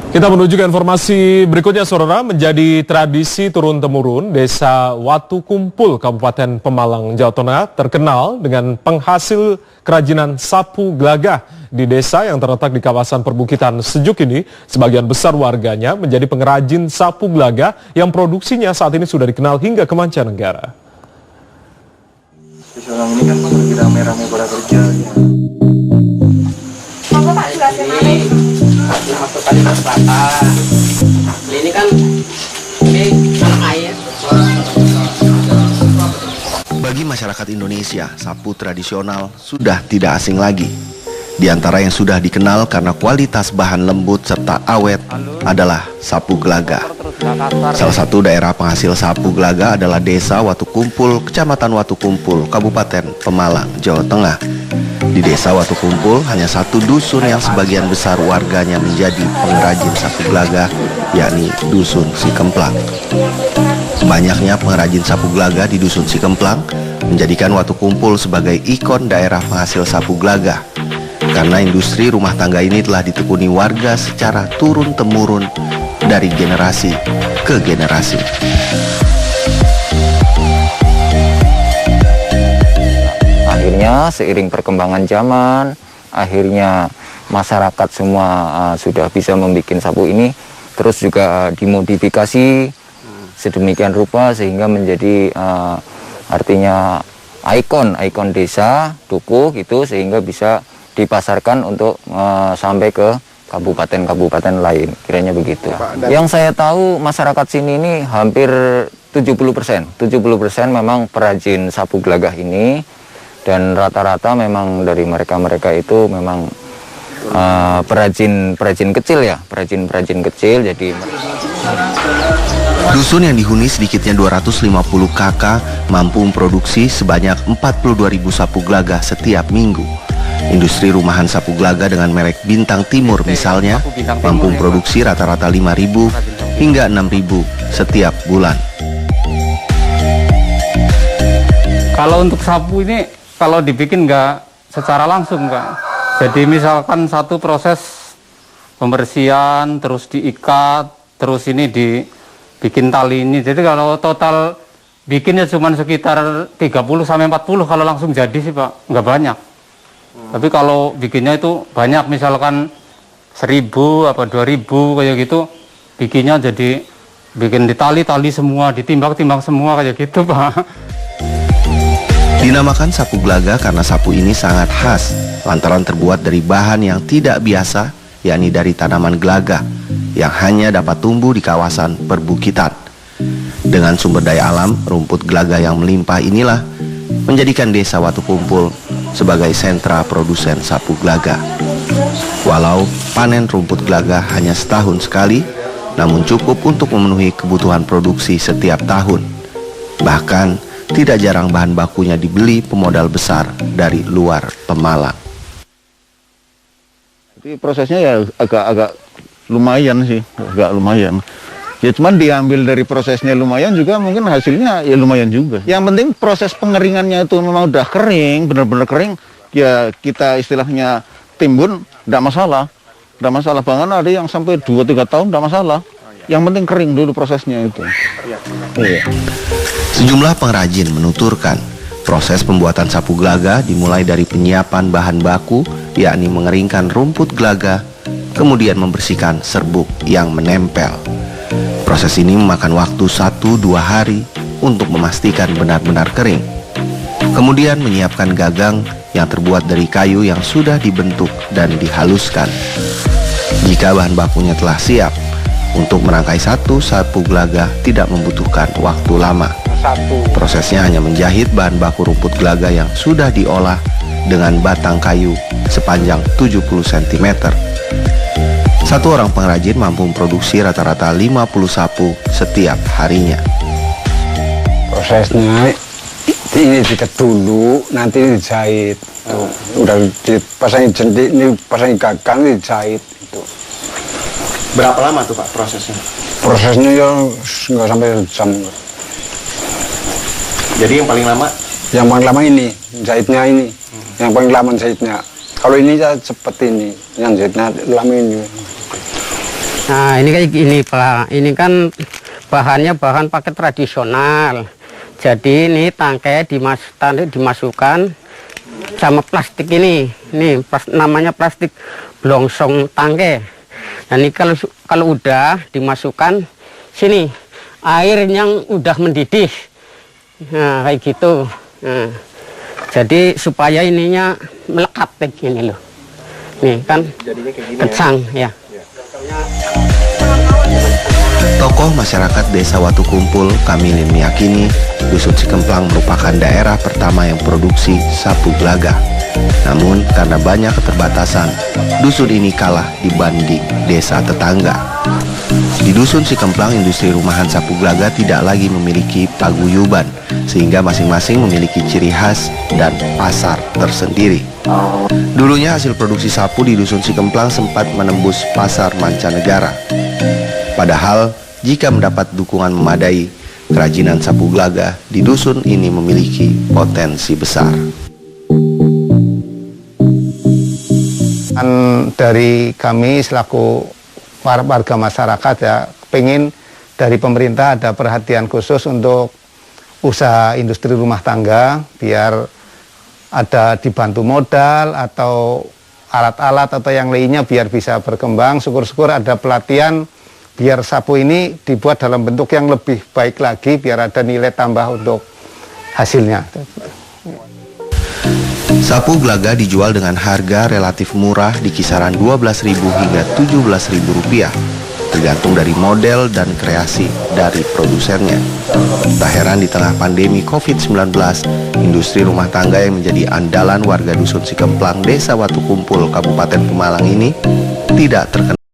Kita menuju ke informasi berikutnya, saudara. Menjadi tradisi turun-temurun, Desa Watu Kumpul, Kabupaten Pemalang, Jawa Tengah terkenal dengan penghasil kerajinan sapu gelagah. Di desa yang terletak di kawasan perbukitan sejuk ini, sebagian besar warganya menjadi pengrajin sapu gelagah yang produksinya saat ini sudah dikenal hingga ke mancanegara. Seorang ini kan lagi rame-rame pada kerja. Masuk kali selatan. Ini kan tanah air. Bagi masyarakat Indonesia, sapu tradisional sudah tidak asing lagi. Di antara yang sudah dikenal karena kualitas bahan lembut serta awet adalah sapu gelagah. Salah satu daerah penghasil sapu gelagah adalah Desa Watu Kumpul, Kecamatan Watu Kumpul, Kabupaten Pemalang, Jawa Tengah. Di Desa Watu Kumpul hanya satu dusun yang sebagian besar warganya menjadi pengrajin sapu gelagah, yakni Dusun Sikemplang. Banyaknya pengrajin sapu gelagah di Dusun Sikemplang menjadikan Watu Kumpul sebagai ikon daerah penghasil sapu gelagah. Karena industri rumah tangga ini telah ditekuni warga secara turun-temurun dari generasi ke generasi. Akhirnya seiring perkembangan zaman, akhirnya masyarakat semua sudah bisa membuat sapu ini, terus juga dimodifikasi sedemikian rupa sehingga menjadi artinya ikon desa, dukuh gitu, sehingga bisa dipasarkan untuk sampai ke kabupaten-kabupaten lain, kiranya begitu. Yang saya tahu masyarakat sini ini hampir 70% memang perajin sapu gelagah ini, dan rata-rata memang dari mereka itu memang perajin kecil ya, perajin kecil. Jadi dusun yang dihuni sedikitnya 250 kakak mampu memproduksi sebanyak 42.000 sapu gelagah setiap minggu. Industri rumahan sapu gelagah dengan merek Bintang Timur misalnya mampu memproduksi rata-rata 5.000 hingga 6.000 setiap bulan. Kalau untuk sapu ini kalau dibikin nggak secara langsung, Kak. Jadi misalkan satu proses pembersihan, terus diikat, terus ini dibikin tali ini. Jadi kalau total bikinnya cuma sekitar 30-40 kalau langsung jadi sih, Pak, nggak banyak. Tapi kalau bikinnya itu banyak, misalkan 1.000 apa 2.000 kayak gitu, bikinnya jadi bikin ditali-tali semua, ditimbang-timbang semua kayak gitu, Pak. Dinamakan sapu gelagah karena sapu ini sangat khas lantaran terbuat dari bahan yang tidak biasa, yakni dari tanaman gelagah yang hanya dapat tumbuh di kawasan perbukitan. Dengan sumber daya alam, rumput gelagah yang melimpah inilah menjadikan Desa Watu Kumpul sebagai sentra produsen sapu gelagah. Walau panen rumput gelagah hanya setahun sekali, namun cukup untuk memenuhi kebutuhan produksi setiap tahun. Bahkan tidak jarang bahan bakunya dibeli pemodal besar dari luar Pemalang. Jadi prosesnya ya agak lumayan sih, agak lumayan. Ya cuman diambil dari prosesnya lumayan juga, mungkin hasilnya ya lumayan juga. Yang penting proses pengeringannya itu memang udah kering, benar-benar kering, ya kita istilahnya timbun, tidak masalah. Tidak masalah, bahkan ada yang sampai 2-3 tahun tidak masalah. Yang penting kering dulu prosesnya itu. Iya. Sejumlah pengrajin menuturkan, proses pembuatan sapu gelagah dimulai dari penyiapan bahan baku, yakni mengeringkan rumput gelagah, kemudian membersihkan serbuk yang menempel. Proses ini memakan waktu 1-2 hari untuk memastikan benar-benar kering. Kemudian menyiapkan gagang yang terbuat dari kayu yang sudah dibentuk dan dihaluskan. Jika bahan bakunya telah siap, untuk merangkai satu sapu gelagah tidak membutuhkan waktu lama. Prosesnya hanya menjahit bahan baku rumput gelagah yang sudah diolah dengan batang kayu sepanjang 70 cm. Satu orang pengrajin mampu memproduksi rata-rata 50 sapu setiap harinya. Prosesnya ini diikat dulu, nanti dijahit. Udah dipasangin jentik, ini pasangin gagang, dijahit. Itu. Berapa lama tuh Pak prosesnya? Prosesnya ya nggak sampai jam. Jadi yang paling lama? Yang paling lama ini, jahitnya ini. Yang paling lama jahitnya. Kalau ini ya cepet ini, yang jahitnya lama ini. Nah ini kayak gini Pak, ini kan bahannya bahan pakai tradisional. Jadi ini tangkai dimasukkan sama plastik ini namanya plastik blongsong tangkai. Nah ini kalau udah dimasukkan sini air yang udah mendidih, nah kayak gitu. Nah, jadi supaya ininya melekat kayak gini loh. Nih kan kecang ya. Tokoh masyarakat Desa Watu Kumpul, Kamilin meyakini Dusun Cikemplang merupakan daerah pertama yang produksi sapu gelaga. Namun karena banyak keterbatasan, dusun ini kalah dibanding desa tetangga. Di Dusun Cikemplang, industri rumahan sapu gelaga tidak lagi memiliki paguyuban, sehingga masing-masing memiliki ciri khas dan pasar tersendiri. Dulunya hasil produksi sapu di Dusun Cikemplang sempat menembus pasar mancanegara. Padahal jika mendapat dukungan memadai, kerajinan sapu gelaga di dusun ini memiliki potensi besar. Dari kami selaku warga masyarakat ya, pengen dari pemerintah ada perhatian khusus untuk usaha industri rumah tangga, biar ada dibantu modal atau alat-alat atau yang lainnya biar bisa berkembang. Syukur-syukur ada pelatihan biar sapu ini dibuat dalam bentuk yang lebih baik lagi, biar ada nilai tambah untuk hasilnya. Sapu gelaga dijual dengan harga relatif murah di kisaran Rp12.000 hingga Rp17.000, tergantung dari model dan kreasi dari produsennya. Tak heran di tengah pandemi COVID-19, industri rumah tangga yang menjadi andalan warga Dusun Cikemplang, Desa Watu Kumpul, Kabupaten Pemalang ini tidak terkenal